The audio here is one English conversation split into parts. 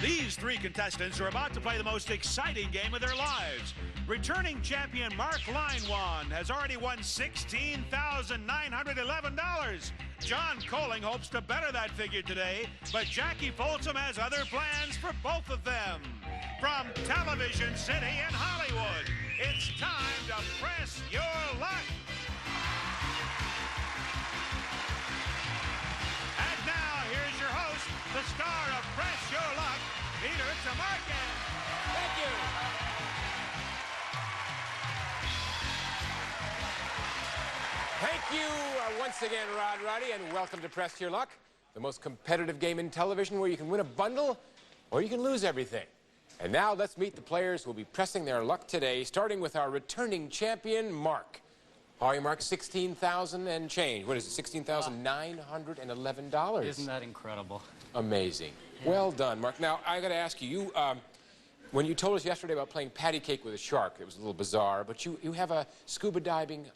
These three contestants are about to play the most exciting game of their lives. Returning champion Mark Linewan has already won $16,911. John Colling hopes to better that figure today, but Jackie Folsom has other plans for both of them. From Television City in Hollywood, it's time to press your luck. And now, here's your host, the star of Press Your Luck, Peter Tamarkin. Thank you. Thank you once again, Roddy, and welcome to Press Your Luck, the most competitive game in television where you can win a bundle or you can lose everything. And now let's meet the players who will be pressing their luck today, starting with our returning champion, Mark. How are you, Mark? 16,000 and change. What is it, $16,911? Isn't that incredible? Amazing. Yeah. Well done, Mark. Now, I got to ask you, when you told us yesterday about playing patty cake with a shark, it was a little bizarre, but you have a scuba diving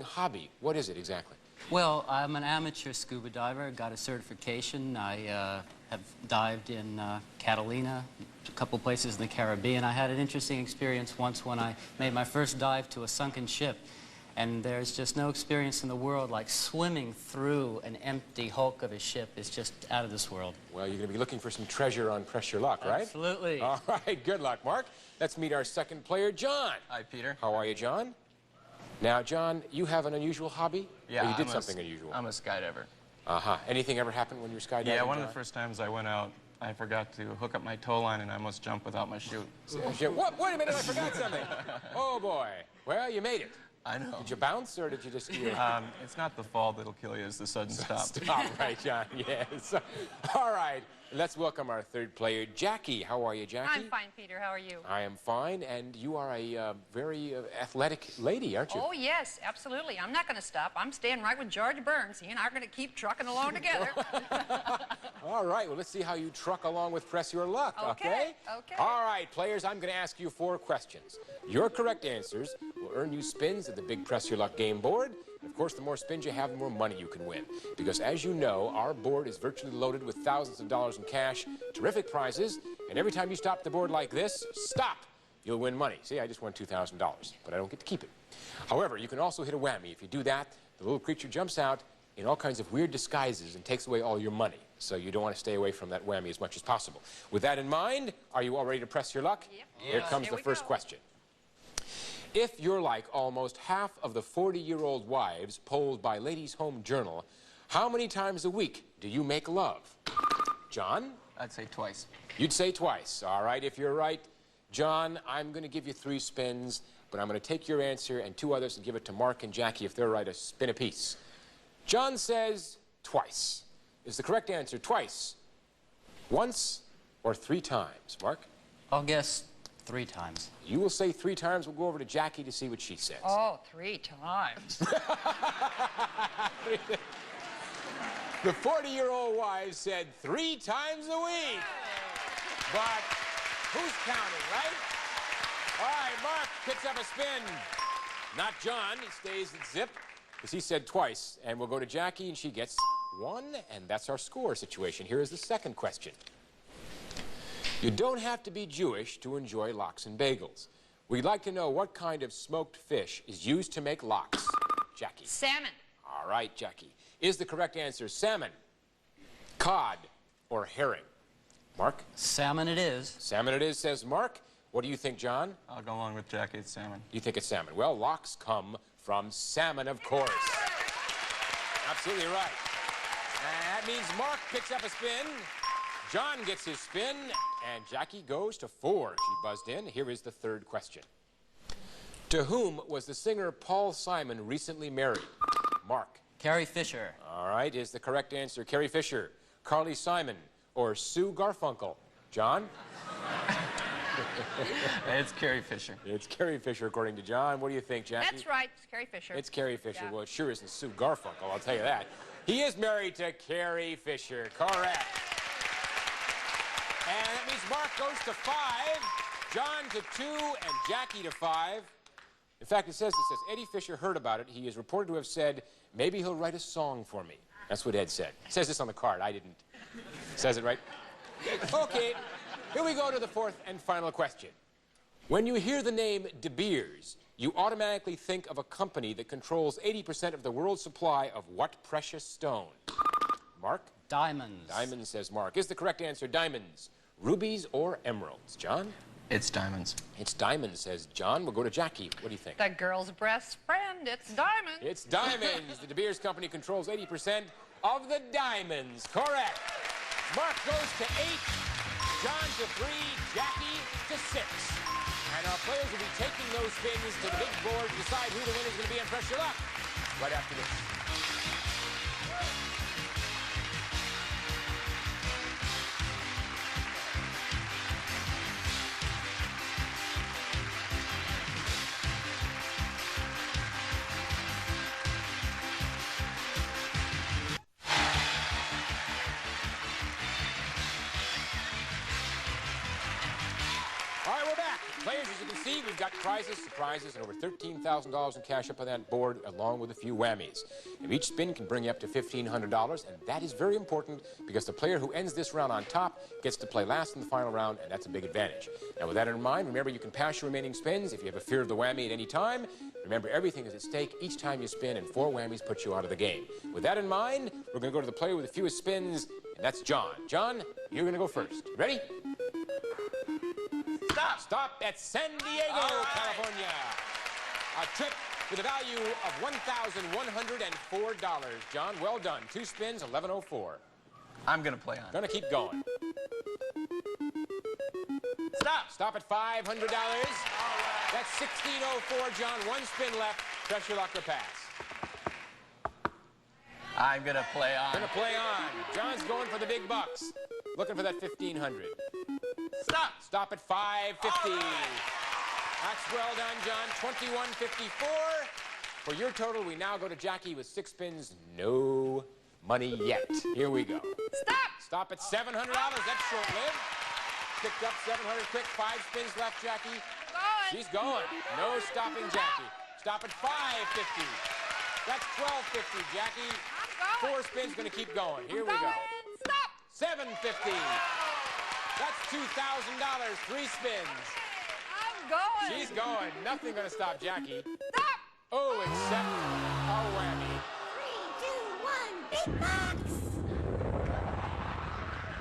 hobby. What is it exactly? Well, I'm an amateur scuba diver. Got a certification. I have dived in Catalina, a couple places in the Caribbean. I had an interesting experience once when I made my first dive to a sunken ship. And there's just no experience in the world like swimming through an empty hulk of a ship. Is just out of this world. Well, you're going to be looking for some treasure on Press Your Luck, right? Absolutely. All right, good luck, Mark. Let's meet our second player, John. Hi, Peter. How are you, John? Now, John, you have an unusual hobby? Yeah, or you did something unusual. I'm a skydiver. Uh-huh. Anything ever happen when you were skydiving? Yeah, one of the first times I went out, I forgot to hook up my tow line and I almost jumped without my chute. What? Wait a minute, I forgot something. Oh, boy. Well, you made it. I know. Did you bounce, or did you just... It's not the fall that'll kill you, it's the sudden stop. Stop, right, John, yes. All right, let's welcome our third player, Jackie. How are you, Jackie? I'm fine, Peter. How are you? I am fine, and you are a very athletic lady, aren't you? Oh, yes, absolutely. I'm not going to stop. I'm staying right with George Burns. He and I are going to keep trucking along together. All right, well, let's see how you truck along with Press Your Luck, okay? Okay. All right, players, I'm going to ask you 4 questions. Your correct answers will earn you spins at the big Press Your Luck game board. Of course, the more spins you have, the more money you can win. Because as you know, our board is virtually loaded with thousands of dollars in cash, terrific prizes, and every time you stop the board like this, stop, you'll win money. See, I just won $2,000, but I don't get to keep it. However, you can also hit a whammy. If you do that, the little creature jumps out in all kinds of weird disguises and takes away all your money. So you don't want to stay away from that whammy as much as possible. With that in mind, are you all ready to press your luck? Yep. Here comes the first question. If you're like almost half of the 40-year-old wives polled by Ladies' Home Journal, how many times a week do you make love? John? I'd say twice. You'd say twice. All right, if you're right, John, I'm going to give you 3 spins, but I'm going to take your answer and 2 others and give it to Mark and Jackie. If they're right, a spin apiece. John says twice. Is the correct answer twice, once, or 3 times? Mark? I'll guess 3 times. You will say 3 times. We'll go over to Jackie to see what she says. Oh, 3 times. The 40-year-old wife said 3 times a week. But who's counting, right? All right, Mark picks up a spin. Not John. He stays at zip because he said twice. And we'll go to Jackie, and she gets 1, and that's our score situation. Here is the second question. You don't have to be Jewish to enjoy lox and bagels. We'd like to know what kind of smoked fish is used to make lox. Jackie. Salmon. All right, Jackie. Is the correct answer salmon, cod, or herring? Mark? Salmon it is. Salmon it is, says Mark. What do you think, John? I'll go along with Jackie, it's salmon. You think it's salmon. Well, lox come from salmon, of course. Absolutely right. And that means Mark picks up a spin. John gets his spin, and Jackie goes to 4. She buzzed in. Here is the third question. To whom was the singer Paul Simon recently married? Mark. Carrie Fisher. All right, is the correct answer Carrie Fisher, Carly Simon, or Sue Garfunkel? John? It's Carrie Fisher. It's Carrie Fisher, according to John. What do you think, Jackie? That's right. It's Carrie Fisher. It's Carrie Fisher. Yeah. Well, it sure isn't Sue Garfunkel, I'll tell you that. He is married to Carrie Fisher. Correct. And that means Mark goes to 5, John to 2, and Jackie to 5. In fact, it says Eddie Fisher heard about it. He is reported to have said, maybe he'll write a song for me. That's what Ed said. It says this on the card. I didn't. Says it right? Okay. Here we go to the fourth and final question. When you hear the name De Beers, you automatically think of a company that controls 80% of the world's supply of what precious stone? Mark? Diamonds. Diamonds, says Mark. Is the correct answer diamonds, rubies, or emeralds? John? It's diamonds. It's diamonds, says John. We'll go to Jackie. What do you think? The girl's best friend, it's diamonds. It's diamonds. The De Beers Company controls 80% of the diamonds. Correct. Mark goes to 8, John to 3, Jackie to 6. And our players will be taking those spins to the big board to decide who the winner is going to be on Press Your Luck right after this. All right, we're back. Players, as you can see, we've got prizes, surprises, and over $13,000 in cash up on that board, along with a few whammies. And each spin can bring you up to $1,500, and that is very important because the player who ends this round on top gets to play last in the final round, and that's a big advantage. Now, with that in mind, remember you can pass your remaining spins if you have a fear of the whammy at any time. Remember, everything is at stake each time you spin, and 4 whammies put you out of the game. With that in mind, we're going to go to the player with the fewest spins, and that's John. John, you're going to go first. Ready? Stop at San Diego, California. A trip with a value of $1,104. John, well done. 2 spins, 1104. I'm going to play on. Gonna keep going. Stop at $500. That's 1604, John. 1 spin left. Press your luck or pass. I'm going to play on. Gonna play on. John's going for the big bucks. Looking for that 1500. Stop at 550. That's well done, John. 2154. For your total, we now go to Jackie with 6 spins. No money yet. Here we go. Stop at $700. That's short-lived. Picked up 700 quick. 5 spins left, Jackie. She's going. No stopping, Jackie. Stop at 550. That's 1250, Jackie. 4 spins, gonna keep going. Here we go. 750. That's $2,000. 3 spins. I'm going. She's going. Nothing gonna stop Jackie. Oh, except a whammy. 3, 2, 1, big box!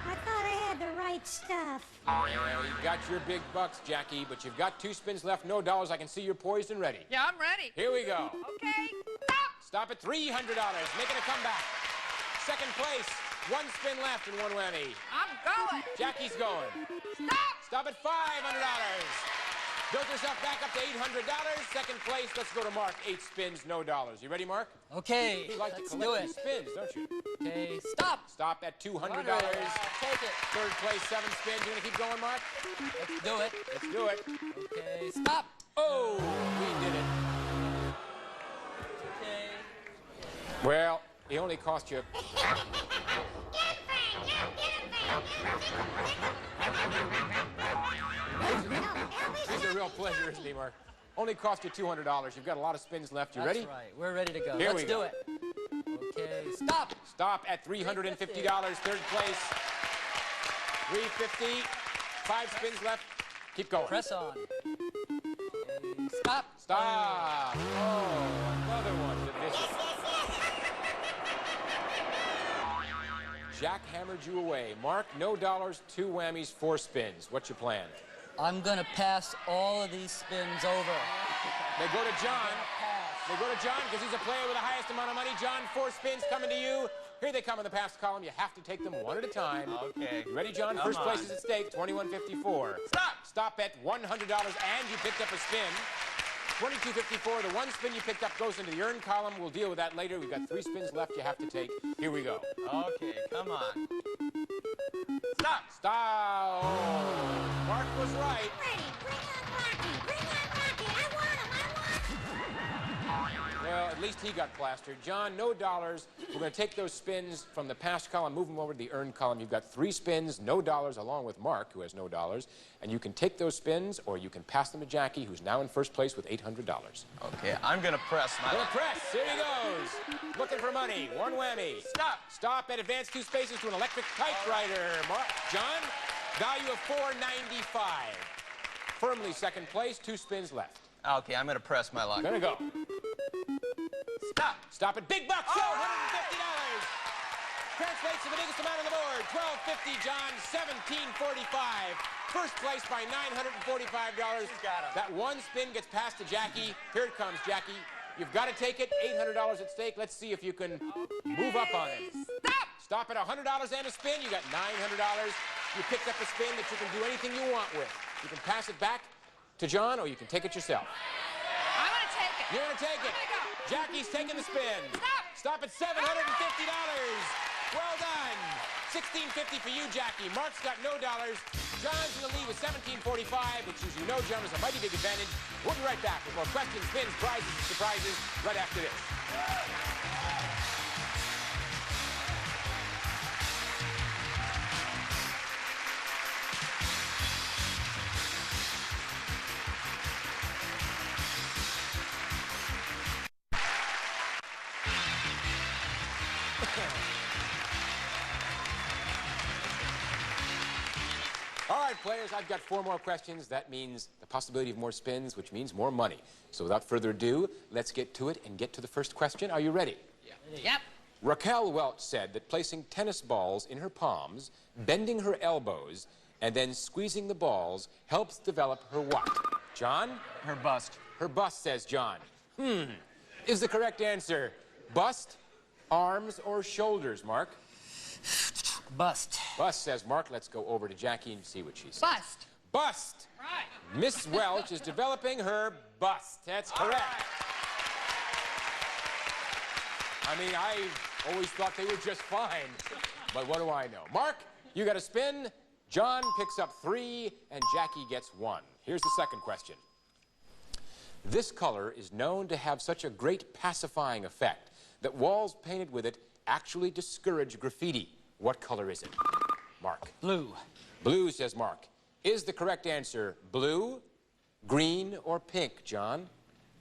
I thought I had the right stuff. Well, you got your big bucks, Jackie, but you've got 2 spins left, no dollars. I can see you're poised and ready. Yeah, I'm ready. Here we go. Okay. Stop at $300, making a comeback. Second place, 1 spin left and 1 whammy. I'm going. Jackie's going. Stop at $500. Built yourself back up to $800. Second place, let's go to Mark. 8 spins, no dollars. You ready, Mark? Okay, You like let's to do collect it. these spins, don't you? Okay, stop. Stop at $200. Take it. Third place, 7 spins. You gonna keep going, Mark? Let's do it. Let's do it. Okay, stop. Oh, we did it. Okay. Well, it only cost you... These are real pleasure, isn't he, Mark? Only cost you $200. You've got a lot of spins left. You ready? That's right. We're ready to go. Here Let's we do go. it. Okay, stop. Stop at $350. Third place, $350. 5 spins left. Keep going. Press on. Okay, stop. Stop. Oh, another one. Vicious. Jack hammered you away. Mark, no dollars, 2 whammies, 4 spins. What's your plan? I'm going to pass all of these spins over. They go to John. They go to John because he's a player with the highest amount of money. John, 4 spins coming to you. Here they come in the pass column. You have to take them one at a time. Okay. You ready, John? Come First place on. is at stake, $21.54. Stop at $100, and you picked up a spin. $22.54. The 1 spin you picked up goes into the earned column. We'll deal with that later. We've got 3 spins left you have to take. Here we go. Okay, come on. Stop. Oh, Mark was right. Ready, bring on Rocky, bring on Rocky. I want him, Well, at least he got plastered. John, no dollars. We're going to take those spins from the passed column, move them over to the earned column. You've got 3 spins, no dollars, along with Mark, who has no dollars. And you can take those spins, or you can pass them to Jackie, who's now in first place with $800. Okay, I'm going to press my Gonna luck. press. Here he goes. Looking for money. 1 whammy. Stop at advance 2 spaces to an electric typewriter. Mark, John, Value of $4.95. Firmly second place, 2 spins left. Okay, I'm gonna press my luck. Gonna go. Stop. Stop it. Big bucks. $150. Translates to the biggest amount on the board. $12.50, John. $17.45. First place by $945. Got him. That one spin gets passed to Jackie. Here it comes, Jackie. You've got to take it. $800 at stake. Let's see if you can move up on it. Stop! Stop at $100 and a spin. You got $900. You picked up a spin that you can do anything you want with. You can pass it back to John, or you can take it yourself. I'm going to take it. You're going to take it. I'm gonna go. Jackie's taking the spin. Stop. Stop at $750. Well done. $16.50 for you, Jackie. Mark's got no dollars. John's in the lead with $17.45, which, as you know, John, is a mighty big advantage. We'll be right back with more questions, spins, prizes, and surprises right after this. All right, players, I've got 4 more questions. That means the possibility of more spins, which means more money. So without further ado, let's get to it and get to the first question. Are you ready? Yep. Raquel Welch said that placing tennis balls in her palms, bending her elbows, and then squeezing the balls helps develop her what? John? Her bust. Her bust, says John. Is the correct answer bust, arms, or shoulders, Mark? Bust. Bust, says Mark. Let's go over to Jackie and see what she says. Bust. Bust. Right. Miss Welch is developing her bust. That's correct. I mean, I always thought they were just fine. But what do I know? Mark, you got a spin. John picks up 3, and Jackie gets 1. Here's the second question. This color is known to have such a great pacifying effect that walls painted with it actually discourage graffiti. What color is it? Mark. Blue. Blue, says Mark. Is the correct answer blue, green, or pink, John?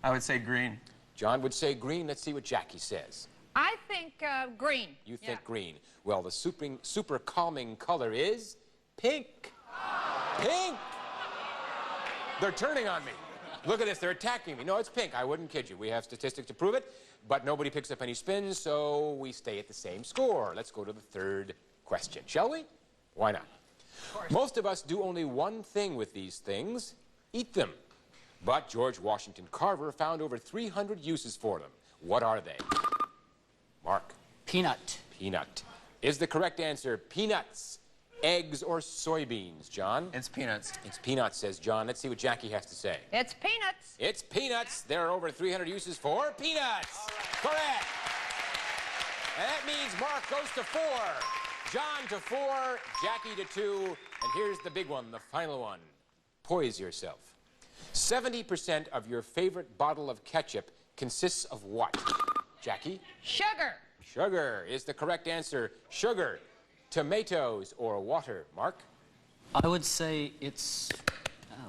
I would say green. John would say green. Let's see what Jackie says. I think green. You think green. Well, the super calming color is pink. Pink! They're turning on me. Look at this. They're attacking me. No, it's pink. I wouldn't kid you. We have statistics to prove it, but nobody picks up any spins, so we stay at the same score. Let's go to the third question, shall we? Why not? Most of us do only one thing with these things, eat them. But George Washington Carver found over 300 uses for them. What are they? Mark. Peanut. Peanut. Is the correct answer peanuts, eggs, or soybeans, John? It's peanuts. It's peanuts, says John. Let's see what Jackie has to say. It's peanuts. It's peanuts. There are over 300 uses for peanuts. Correct. And that means Mark goes to 4, John to 4, Jackie to 2, and here's the big one, the final one. Poise yourself. 70% of your favorite bottle of ketchup consists of what? Jackie? Sugar. Sugar is the correct answer. Sugar, tomatoes, or water. Mark? I would say it's...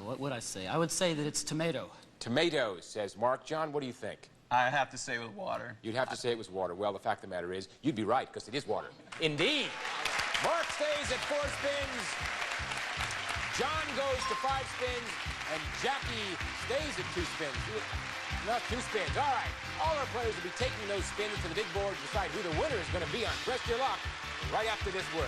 what would I say? I would say that it's tomato. Tomatoes, says Mark. John, what do you think? I have to say with water. You'd have to say it was water. Well, the fact of the matter is, you'd be right, because it is water. Indeed. Mark stays at 4 spins. John goes to 5 spins, and Jackie stays at 2 spins. Not 2 spins. All right. All our players will be taking those spins to the big board to decide who the winner is going to be on Press Your Luck right after this word.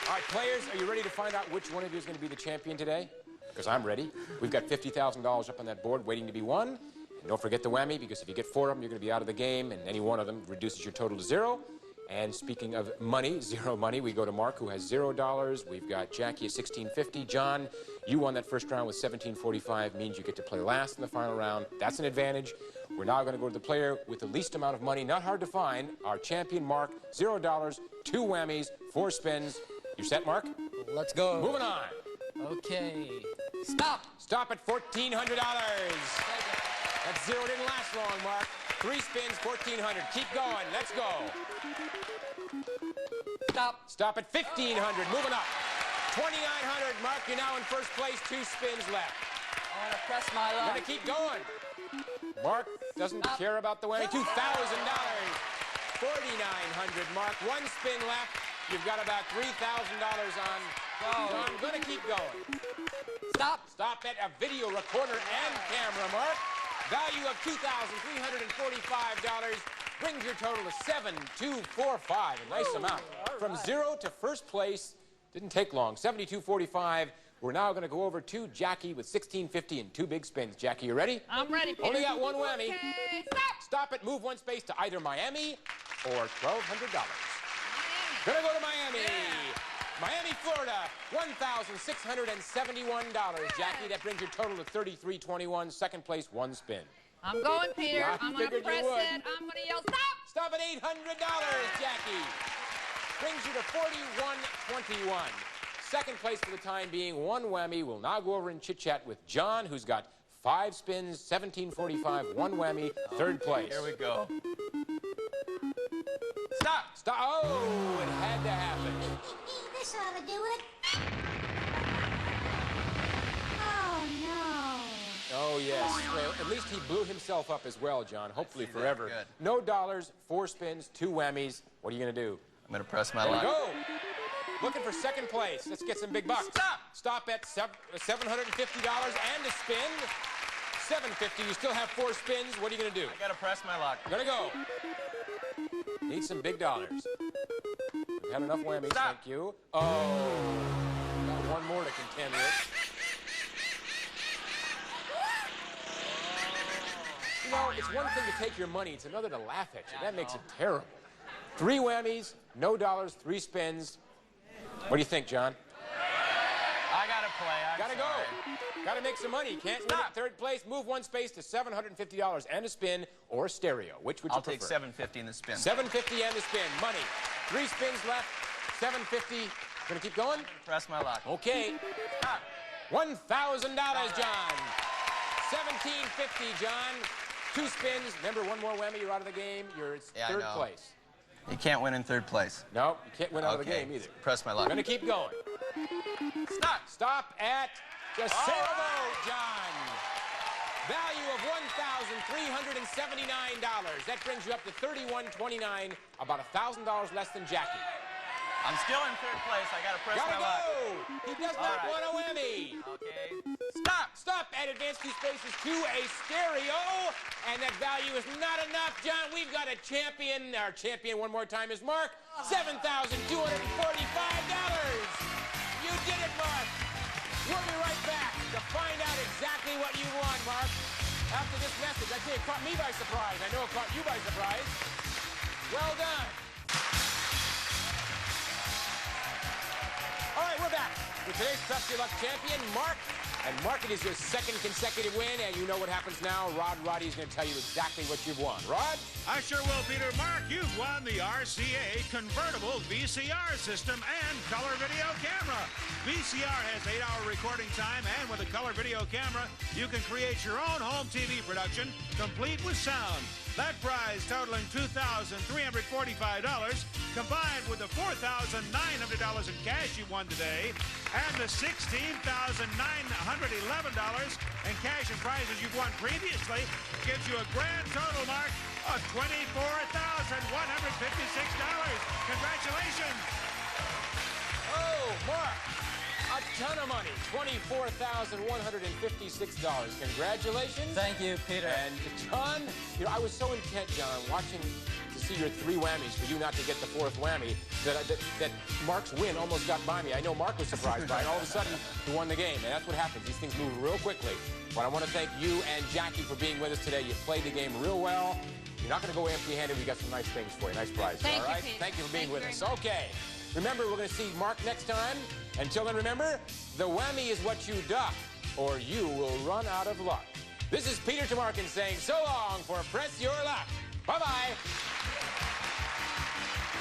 All right, players, are you ready to find out which one of you is going to be the champion today? Because I'm ready. We've got $50,000 up on that board waiting to be won. And don't forget the whammy, because if you get 4 of them, you're going to be out of the game, and any one of them reduces your total to 0. And speaking of money, 0 money, we go to Mark, who has $0. We've got Jackie at $16.50. John, you won that first round with $17.45, means you get to play last in the final round. That's an advantage. We're now going to go to the player with the least amount of money. Not hard to find. Our champion, Mark, $0, 2 whammies, 4 spins. You set, Mark? Let's go. Moving on. Okay. Stop. Stop at $1,400. That 0 didn't last long, Mark. 3 spins, 1,400. Keep going. Let's go. Stop. Stop at 1,500. Moving up. 2,900. Mark, you're now in first place. 2 spins left. I want to press my luck. Gonna keep going. Mark doesn't care about the whammy. $2,000. 4,900. Mark, 1 spin left. You've got about $3,000 on. So I'm gonna keep going. Stop. Stop at a video recorder and camera, Mark. Value of $2,345 brings your total to 7,245. A nice amount. From 0 to first place didn't take long. 7,245. We're now going to go over to Jackie with 1,650 and 2 big spins. Jackie, you ready? I'm ready, Peter. Only got 1 whammy. Okay, stop. Stop it. Move 1 space to either Miami or $1,200. Miami. Gonna go to Miami. Miami, Florida, $1,671. Jackie, that brings your total to 3,321. Second place, 1 spin. I'm going, Peter. I I'm going to figured you press would. it. I'm going to yell, stop. Stop at $800, Jackie. Brings you to 4,121. Second place for the time being, 1 whammy. We'll now go over and chit-chat with John, who's got 5 spins, 1,745, 1 whammy, third place. Here we go. Stop! Stop! Oh, it had to happen. This ought to do it. Oh, no. Oh, yes. Well, at least he blew himself up as well, John. Hopefully forever. Good. No dollars, 4 spins, 2 whammies. What are you going to do? I'm going to press my There we luck. go. Looking for second place. Let's get some big bucks. Stop! Stop at $750 and a spin. $750. You still have 4 spins. What are you going to do? I got to press my luck. Gonna go. Need some big dollars. We've had enough whammies, Stop. thank you. Oh, got 1 more to contend with. You know, it's one thing to take your money, it's another to laugh at you. That makes it terrible. 3 whammies, no dollars, 3 spins. What do you think, John? I got to play. I'm Gotta sorry. go. Gotta make some money. Can't win at third place. Move 1 space to $750 and a spin or stereo. Which would you I'll prefer? take 750 in the spin. $750 and the spin. Money. 3 spins left. $750. Gonna keep going? Press my luck. Okay. Stop. $1,000, John. $1,750, John. 2 spins. Remember, 1 more whammy, you're out of the game. You're Yeah, I third know. place. You can't win in third place. No, you can't win out of the Okay. game either. Press my luck. Gonna keep going. Stop. Stop at the sailboat, John. Value of $1,379. That brings you up to $3,129, about $1,000 less than Jackie. I'm still in third place. I got to press Gotta my luck. go! He does not right. want a whammy. Okay. Stop! Stop! Add advance 2 spaces to a stereo. And that value is not enough, John. We've got a champion. Our champion one more time is Mark. $7,245. You did it, Mark. We'll be right back to find out exactly what you won, Mark. After this message, I tell you, it caught me by surprise. I know it caught you by surprise. Well done. All right, we're back with today's Press Your Luck champion, Mark. And Mark, it is your 2nd consecutive win, and you know what happens now. Roddy is going to tell you exactly what you've won. Rod? I sure will, Peter. Mark, you've won the RCA convertible VCR system and color video camera. VCR has 8-hour recording time, and with a color video camera, you can create your own home TV production, complete with sound. That prize totaling $2,345, combined with the $4,900 in cash you won today, and the $16,911 in cash and prizes you've won previously, gives you a grand total, Mark, of $24,156. Congratulations. Oh, Mark, a ton of money. $24,156. Congratulations. Thank you, Peter. And John, you know, I was so intent, John, watching to see your 3 whammies for you not to get the 4th whammy that Mark's win almost got by me. I know Mark was surprised by it. All of a sudden, he won the game, and that's what happens. These things move real quickly. But I want to thank you and Jackie for being with us today. You played the game real well. You're not going to go empty-handed. We got some nice things for you. Nice prizes, Thank all you, right? Pete. Thank you for being Thank you with very us. much. Okay. Remember, we're going to see Mark next time. Until then, remember, the whammy is what you duck, or you will run out of luck. This is Peter Tomarken saying so long for Press Your Luck. Bye-bye.